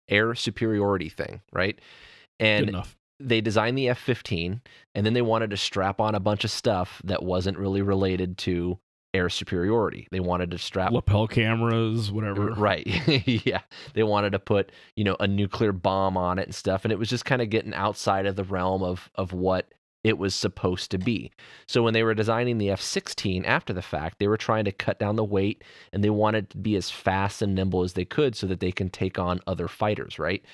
air superiority thing, right? And Good enough. they designed the F-15, and then they wanted to strap on a bunch of stuff that wasn't really related to air superiority. They wanted to strap lapel cameras, whatever. Right. Yeah. They wanted to put, a nuclear bomb on it and stuff, and it was just kind of getting outside of the realm of what it was supposed to be. So when they were designing the F-16 after the fact, they were trying to cut down the weight, and they wanted to be as fast and nimble as they could so that they can take on other fighters, right?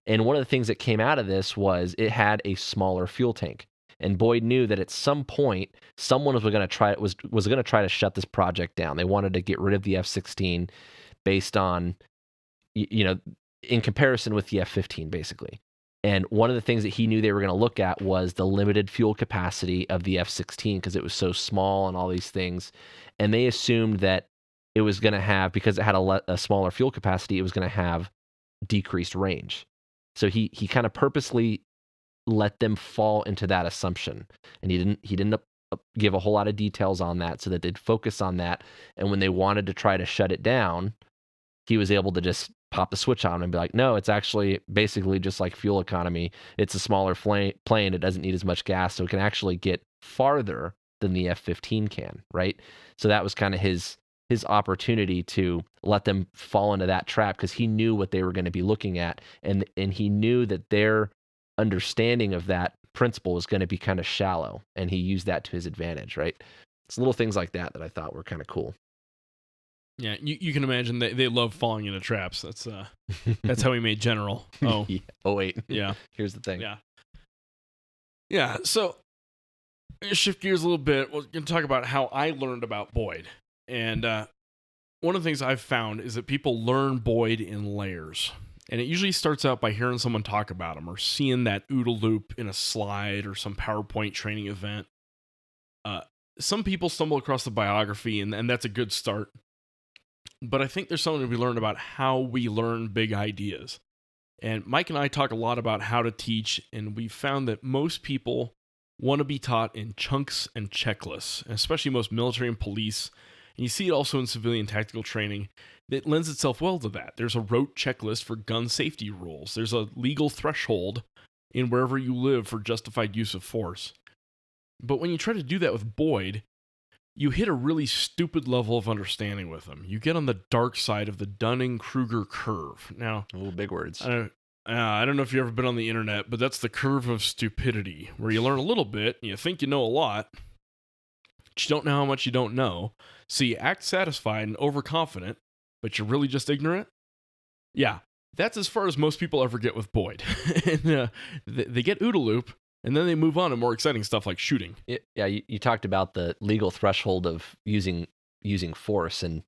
And one of the things that came out of this was it had a smaller fuel tank. And Boyd knew that at some point someone was going to try to shut this project down. They wanted to get rid of the F-16 based on, in comparison with the F-15, basically. And one of the things that he knew they were going to look at was the limited fuel capacity of the F-16 because it was so small and all these things. And they assumed that it was going to have, because it had a smaller fuel capacity, it was going to have decreased range. So he kind of purposely let them fall into that assumption, and he didn't give a whole lot of details on that so that they'd focus on that. And when they wanted to try to shut it down, he was able to just pop the switch on and be like, no, it's actually basically just like fuel economy. It's a smaller plane. It doesn't need as much gas, so it can actually get farther than the F-15 can, right? So that was kind of his opportunity to let them fall into that trap, because he knew what they were going to be looking at, and he knew that their understanding of that principle was going to be kind of shallow, and he used that to his advantage, right? It's little things like that I thought were kind of cool. Yeah, you can imagine they love falling into traps. That's how he made General. Oh, Yeah. Oh wait, yeah. Here's the thing. Yeah. So shift gears a little bit. We're going to talk about how I learned about Boyd, and one of the things I've found is that people learn Boyd in layers. And it usually starts out by hearing someone talk about him or seeing that OODA loop in a slide or some PowerPoint training event. Some people stumble across the biography, and that's a good start. But I think there's something to be learned about how we learn big ideas. And Mike and I talk a lot about how to teach, and we've found that most people want to be taught in chunks and checklists, especially most military and police. And you see it also in civilian tactical training. It lends itself well to that. There's a rote checklist for gun safety rules. There's a legal threshold in wherever you live for justified use of force. But when you try to do that with Boyd, you hit a really stupid level of understanding with him. You get on the dark side of the Dunning-Kruger curve. Now, Big words. I don't know if you've ever been on the internet, but that's the curve of stupidity, where you learn a little bit, and you think you know a lot, but you don't know how much you don't know, so you act satisfied and overconfident, but you're really just ignorant. Yeah, that's as far as most people ever get with Boyd. And, they get OODA loop, and then they move on to more exciting stuff like shooting. Yeah, you talked about the legal threshold of using force, and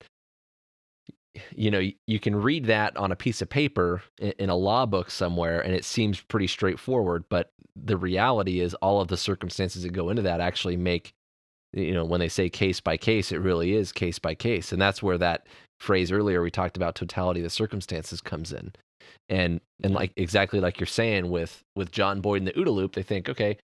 you can read that on a piece of paper in a law book somewhere, and it seems pretty straightforward. But the reality is, all of the circumstances that go into that actually make, when they say case by case, it really is case by case, and that's where that phrase earlier we talked about, totality of the circumstances, comes in. And like exactly like you're saying with John Boyd and the OODA loop, they think, okay,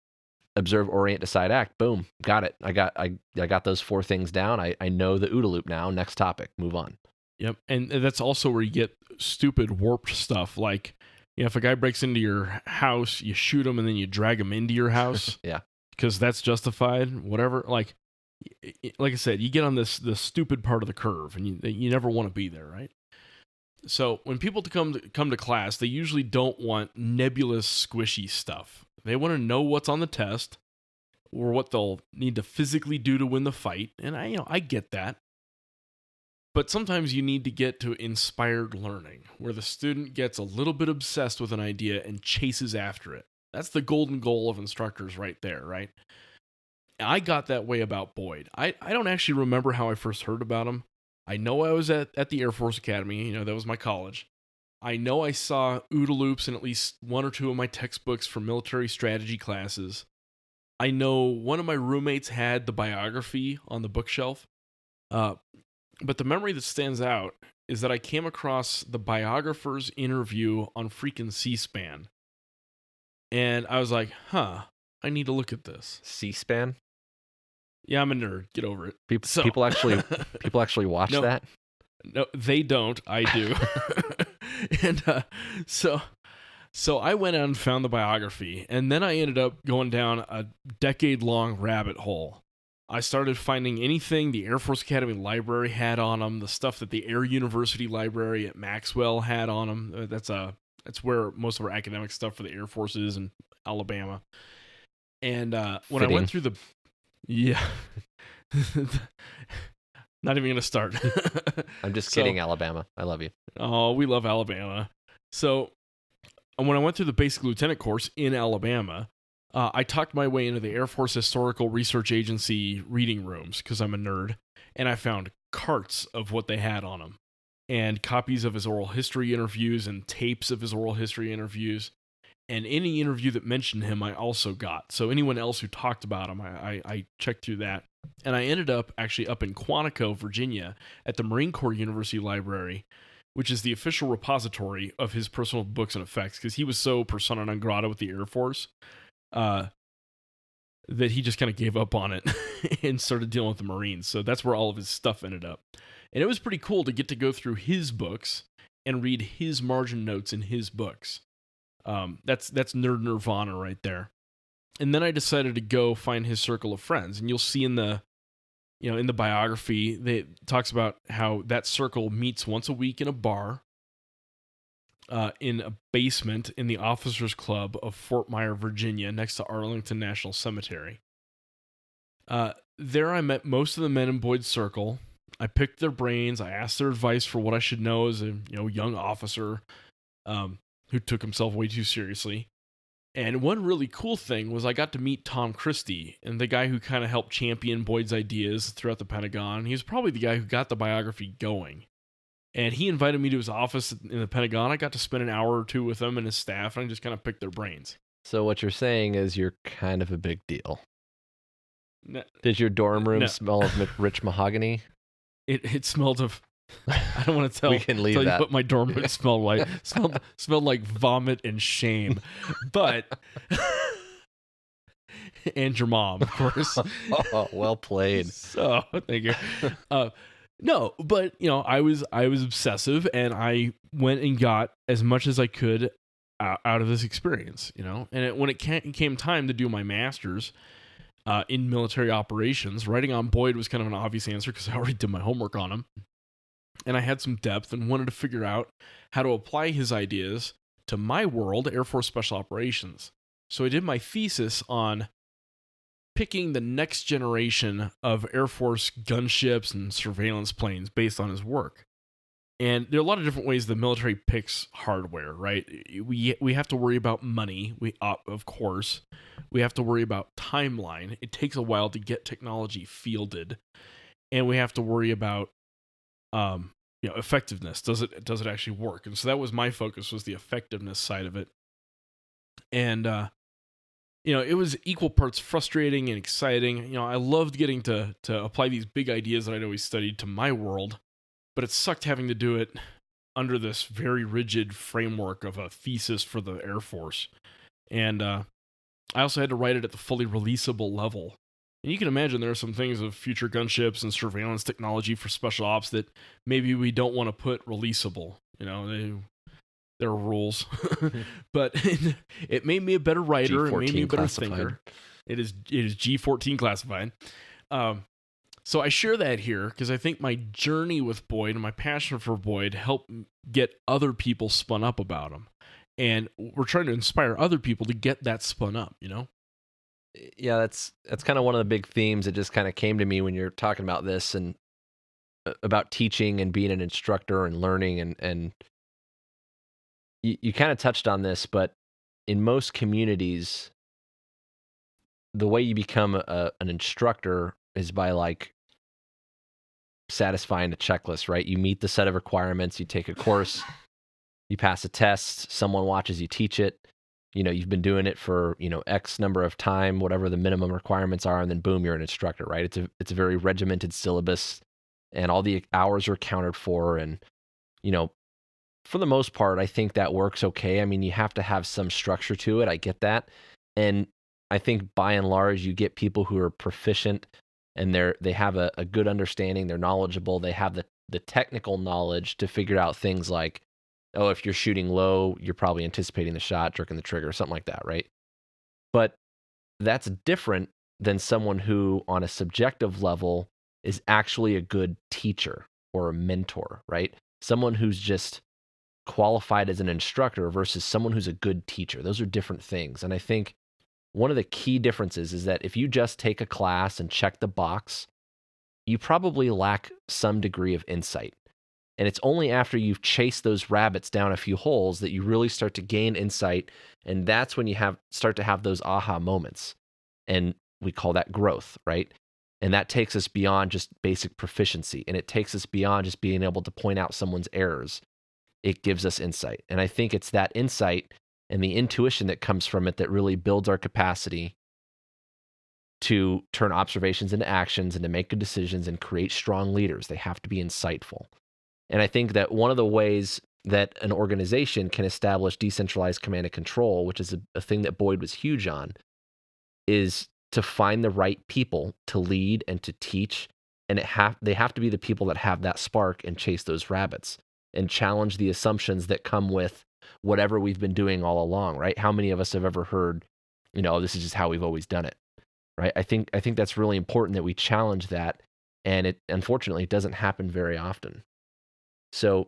observe, orient, decide, act. Boom, got it. I got those 4 things down. I know the OODA loop now. Next topic, move on. Yep, and that's also where you get stupid warped stuff. Like, if a guy breaks into your house, you shoot him and then you drag him into your house. Yeah, because that's justified. Whatever. Like I said, you get on the stupid part of the curve, and you never want to be there, right? So when people come to class, they usually don't want nebulous, squishy stuff. They want to know what's on the test, or what they'll need to physically do to win the fight. And I get that. But sometimes you need to get to inspired learning, where the student gets a little bit obsessed with an idea and chases after it. That's the golden goal of instructors right there, right? I got that way about Boyd. I don't actually remember how I first heard about him. I know I was at the Air Force Academy, that was my college. I know I saw OODA loops in at least one or two of my textbooks for military strategy classes. I know one of my roommates had the biography on the bookshelf. But the memory that stands out is that I came across the biographer's interview on freaking C-SPAN. And I was like, I need to look at this. C-SPAN? Yeah, I'm a nerd. Get over it. People actually watch that? No, they don't. I do. And so I went out and found the biography, and then I ended up going down a decade-long rabbit hole. I started finding anything the Air Force Academy Library had on them, the stuff that the Air University Library at Maxwell had on them. That's where most of our academic stuff for the Air Force is in Alabama. And when I went through the... Yeah. Not even going to start. I'm just kidding, Alabama. I love you. Oh, we love Alabama. So when I went through the basic lieutenant course in Alabama, I talked my way into the Air Force Historical Research Agency reading rooms because I'm a nerd, and I found carts of what they had on him, and copies of his oral history interviews and tapes of his oral history interviews, and any interview that mentioned him I also got. So anyone else who talked about him, I checked through that. And I ended up actually up in Quantico, Virginia, at the Marine Corps University Library, which is the official repository of his personal books and effects, because he was so persona non grata with the Air Force that he just kind of gave up on it and started dealing with the Marines. So that's where all of his stuff ended up. And it was pretty cool to get to go through his books and read his margin notes in his books. That's nerd nirvana right there. And then I decided to go find his circle of friends. And you'll see in the biography, it talks about how that circle meets once a week in a bar, in a basement in the Officers Club of Fort Myer, Virginia, next to Arlington National Cemetery. There I met most of the men in Boyd's circle. I picked their brains. I asked their advice for what I should know as a young officer who took himself way too seriously. And one really cool thing was I got to meet Tom Christie, and the guy who kind of helped champion Boyd's ideas throughout the Pentagon. He was probably the guy who got the biography going. And he invited me to his office in the Pentagon. I got to spend an hour or two with him and his staff, and I just kind of picked their brains. So what you're saying is you're kind of a big deal. Did your dorm room smell of rich mahogany? It smelled of... I don't want to tell, we can leave tell that. you what my dorm room smelled like. Smelled like vomit and shame. But... and your mom, of course. Oh, well played. So, thank you. No, but, I was obsessive, and I went and got as much as I could out of this experience, And when it came time to do my master's in military operations, writing on Boyd was kind of an obvious answer because I already did my homework on him. And I had some depth and wanted to figure out how to apply his ideas to my world, Air Force Special Operations. So I did my thesis on picking the next generation of Air Force gunships and surveillance planes based on his work. And there are a lot of different ways the military picks hardware, right? We have to worry about money, of course. We have to worry about timeline. It takes a while to get technology fielded. And we have to worry about effectiveness. Does it actually work? And so that was my focus, was the effectiveness side of it. And it was equal parts frustrating and exciting. I loved getting to apply these big ideas that I'd always studied to my world, but it sucked having to do it under this very rigid framework of a thesis for the Air Force. And I also had to write it at the fully releasable level. And you can imagine there are some things of future gunships and surveillance technology for special ops that maybe we don't want to put releasable. There are rules. But it made me a better writer. It made me a better thinker. It is G14 classified. So I share that here because I think my journey with Boyd and my passion for Boyd helped get other people spun up about him. And we're trying to inspire other people to get that spun up, Yeah, that's kind of one of the big themes that just kind of came to me when you're talking about this and about teaching and being an instructor and learning. And you kind of touched on this, but in most communities, the way you become an instructor is by satisfying a checklist, right? You meet the set of requirements, you take a course, You pass a test, someone watches you teach it. You've been doing it for, X number of time, whatever the minimum requirements are, and then boom, you're an instructor, right? It's a very regimented syllabus, and all the hours are accounted for. And, for the most part, I think that works okay. I mean, you have to have some structure to it. I get that. And I think by and large, you get people who are proficient and they have a good understanding, they're knowledgeable, they have the technical knowledge to figure out things like, oh, if you're shooting low, you're probably anticipating the shot, jerking the trigger, something like that, right? But that's different than someone who, on a subjective level, is actually a good teacher or a mentor, right? Someone who's just qualified as an instructor versus someone who's a good teacher. Those are different things. And I think one of the key differences is that if you just take a class and check the box, you probably lack some degree of insight. And it's only after you've chased those rabbits down a few holes that you really start to gain insight. And that's when you start to have those aha moments. And we call that growth, right? And that takes us beyond just basic proficiency. And it takes us beyond just being able to point out someone's errors. It gives us insight. And I think it's that insight and the intuition that comes from it that really builds our capacity to turn observations into actions and to make good decisions and create strong leaders. They have to be insightful. And I think that one of the ways that an organization can establish decentralized command and control, which is a thing that Boyd was huge on, is to find the right people to lead and to teach. And they have to be the people that have that spark and chase those rabbits and challenge the assumptions that come with whatever we've been doing all along, right? How many of us have ever heard, this is just how we've always done it, right? I think that's really important that we challenge that, and it unfortunately doesn't happen very often. So,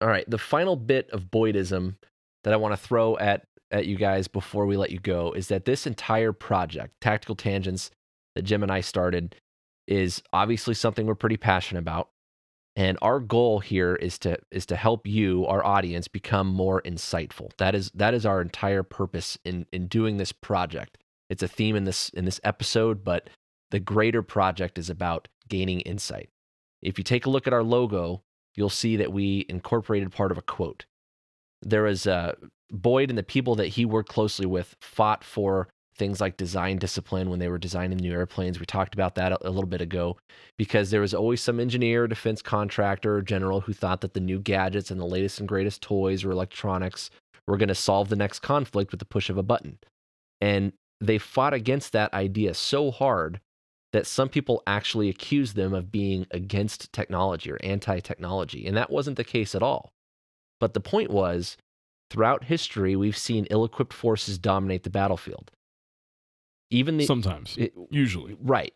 all right, the final bit of Boydism that I want to throw at you guys before we let you go is that this entire project, Tactical Tangents, that Jim and I started, is obviously something we're pretty passionate about. And our goal here is to help you, our audience, become more insightful. That is our entire purpose in doing this project. It's a theme in this episode, but the greater project is about gaining insight. If you take a look at our logo, you'll see that we incorporated part of a quote. There was Boyd and the people that he worked closely with fought for things like design discipline when they were designing new airplanes. We talked about that a little bit ago, because there was always some engineer, defense contractor, or general who thought that the new gadgets and the latest and greatest toys or electronics were going to solve the next conflict with the push of a button. And they fought against that idea so hard that some people actually accused them of being against technology or anti-technology. And that wasn't the case at all. But the point was, throughout history, we've seen ill-equipped forces dominate the battlefield. Usually. Right.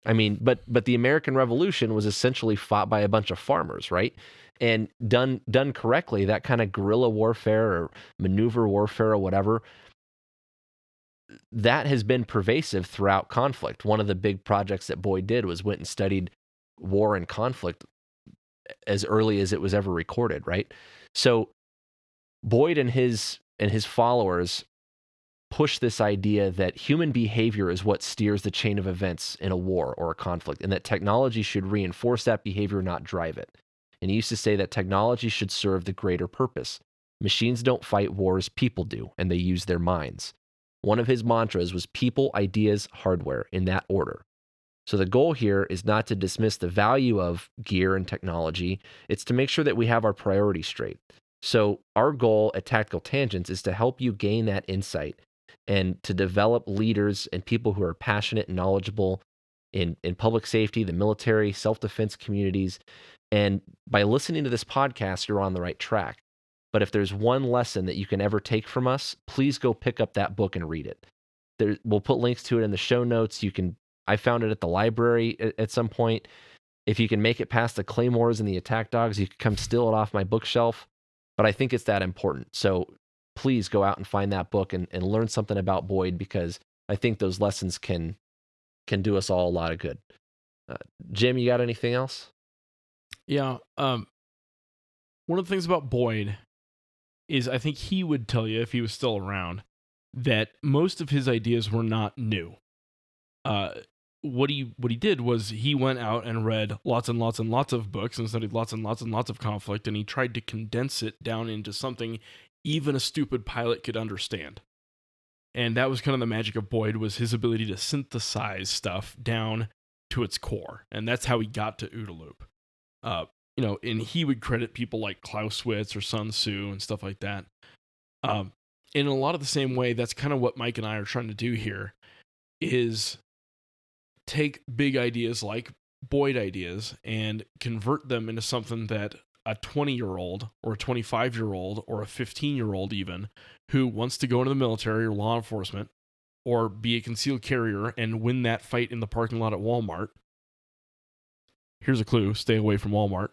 I mean, but the American Revolution was essentially fought by a bunch of farmers, right? And done correctly, that kind of guerrilla warfare or maneuver warfare or whatever, that has been pervasive throughout conflict. One of the big projects that Boyd did was went and studied war and conflict as early as it was ever recorded, right? So Boyd and his followers push this idea that human behavior is what steers the chain of events in a war or a conflict, and that technology should reinforce that behavior, not drive it. And he used to say that technology should serve the greater purpose. Machines don't fight wars, people do, and they use their minds. One of his mantras was people, ideas, hardware, in that order. So the goal here is not to dismiss the value of gear and technology. It's to make sure that we have our priorities straight. So our goal at Tactical Tangents is to help you gain that insight and to develop leaders and people who are passionate and knowledgeable in public safety, the military, self-defense communities. And by listening to this podcast, you're on the right track. But if there's one lesson that you can ever take from us, please go pick up that book and read it. We'll put links to it in the show notes. I found it at the library at some point. If you can make it past the Claymores and the Attack Dogs, you can come steal it off my bookshelf. But I think it's that important. So please go out and find that book and learn something about Boyd, because I think those lessons can do us all a lot of good. Jim, you got anything else? Yeah. One of the things about Boyd is I think he would tell you, if he was still around, that most of his ideas were not new. what he did was he went out and read lots and lots and lots of books and studied lots and lots and lots of conflict, and he tried to condense it down into something even a stupid pilot could understand. And that was kind of the magic of Boyd, was his ability to synthesize stuff down to its core. And that's how he got to OODA loop. And he would credit people like Clausewitz or Sun Tzu and stuff like that. In a lot of the same way, that's kind of what Mike and I are trying to do here, is take big ideas like Boyd ideas and convert them into something that a 20-year-old or a 25-year-old or a 15-year-old even, who wants to go into the military or law enforcement or be a concealed carrier and win that fight in the parking lot at Walmart. Here's a clue: stay away from Walmart.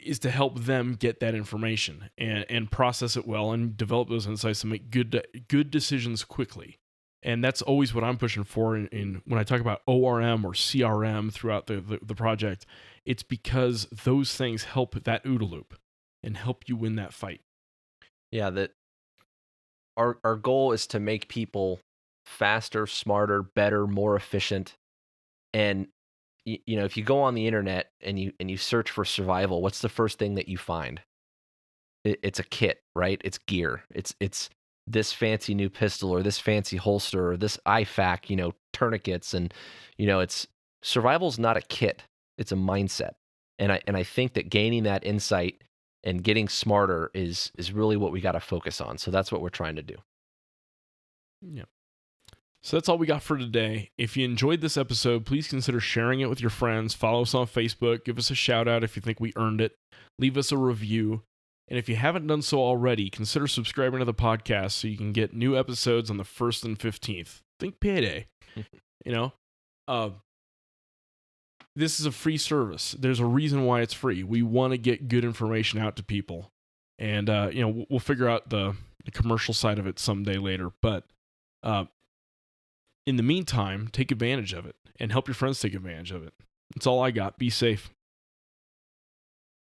Is to help them get that information and process it well and develop those insights and make good decisions quickly. And that's always what I'm pushing for in when I talk about ORM or CRM throughout the project. It's because those things help that OODA loop and help you win that fight. Yeah, that our goal is to make people faster, smarter, better, more efficient. And if you go on the internet and you search for survival, what's the first thing that you find? It's a kit, right? It's gear. It's this fancy new pistol or this fancy holster or this IFAK, tourniquets, and it's survival's not a kit. It's a mindset. And I think that gaining that insight and getting smarter is really what we got to focus on. So that's what we're trying to do. Yeah. So that's all we got for today. If you enjoyed this episode, please consider sharing it with your friends. Follow us on Facebook. Give us a shout out if you think we earned it. Leave us a review. And if you haven't done so already, consider subscribing to the podcast so you can get new episodes on the 1st and 15th. Think payday. This is a free service. There's a reason why it's free. We want to get good information out to people. And, we'll figure out the commercial side of it someday later. But in the meantime, take advantage of it and help your friends take advantage of it. That's all I got. Be safe.